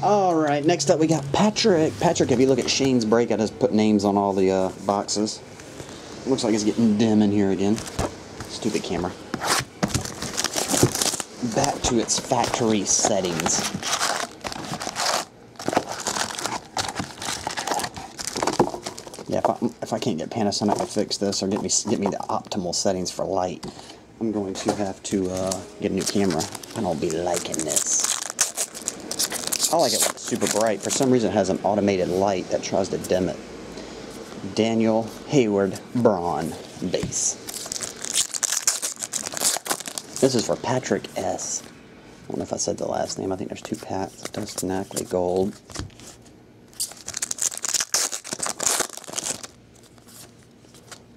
Alright, next up we got Patrick. Patrick, if you look at Shane's break, I just put names on all the boxes. Looks like it's getting dim in here again. Stupid camera. Back to its factory settings. Yeah, if I can't get Panasonic to fix this or get me the optimal settings for light, I'm going to have to get a new camera. I don't be liking this. I like it when it's super bright. For some reason it has an automated light that tries to dim it. Daniel Hayward Braun base. This is for Patrick S. I don't know if I said the last name. I think there's 2 packs. Dustin Ackley Gold.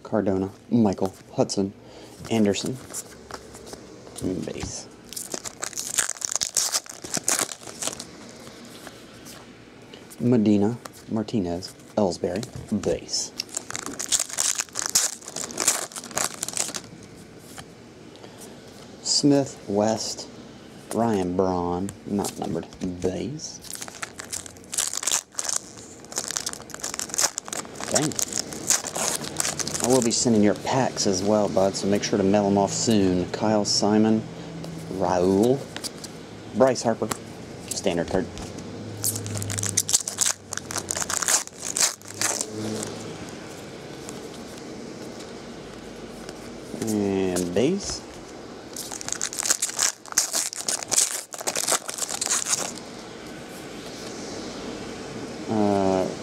Cardona, Michael, Hudson, Anderson, and base. Medina, Martinez, Ellsbury, base. Smith, West, Ryan Braun, not numbered, base. Dang. I will be sending your packs as well, bud, so make sure to mail them off soon. Kyle Simon, Raul, Bryce Harper, standard card. And base.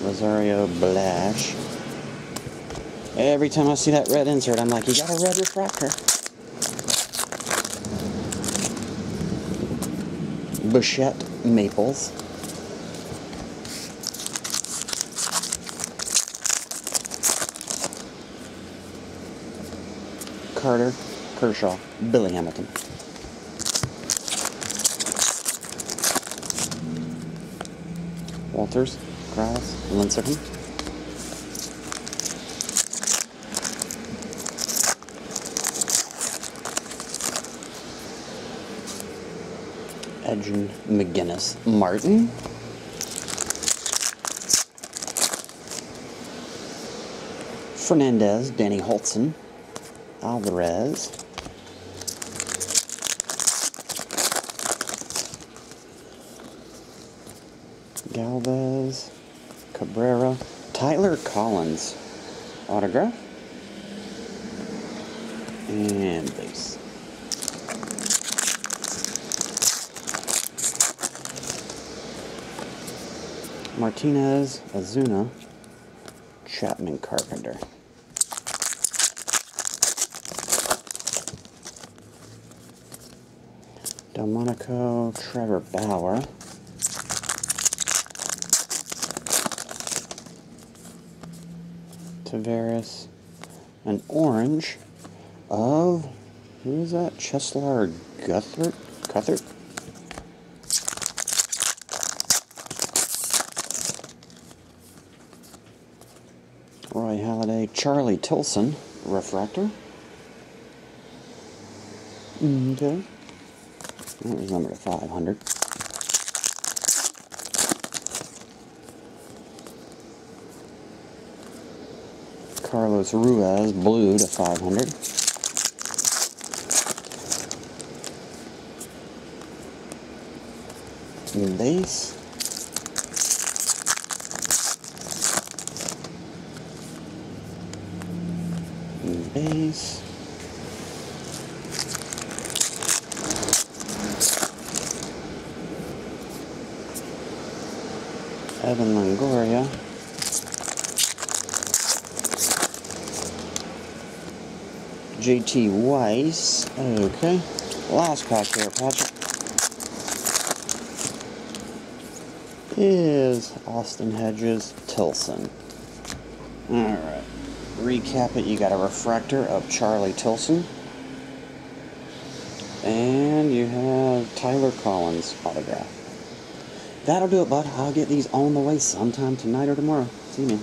Rosario Blash. Every time I see that red insert, I'm like, you got a red refractor. Bichette Maples. Carter Kershaw, Billy Hamilton. Walters, Krause, Lincecum. Edgen McGinnis, Martin. Fernandez, Danny Holtzen, Alvarez. Galvez, Cabrera, Tyler Collins, autograph, and base. Martinez, Azuna, Chapman Carpenter. Delmonico, Trevor Bauer. Tavares, an orange of, who is that? Cheslar Cuthert? Roy Halladay, Charlie Tilson, refractor. Okay. That was number 500. Carlos Ruiz, blue to 500. Base. Base. Evan Longoria. JT Weiss. Okay. Last pack here, Patrick, is Austin Hedges Tilson. Alright. Recap it. You got a refractor of Charlie Tilson. And you have Tyler Collins autograph. That'll do it, bud. I'll get these on the way sometime tonight or tomorrow. See you, man.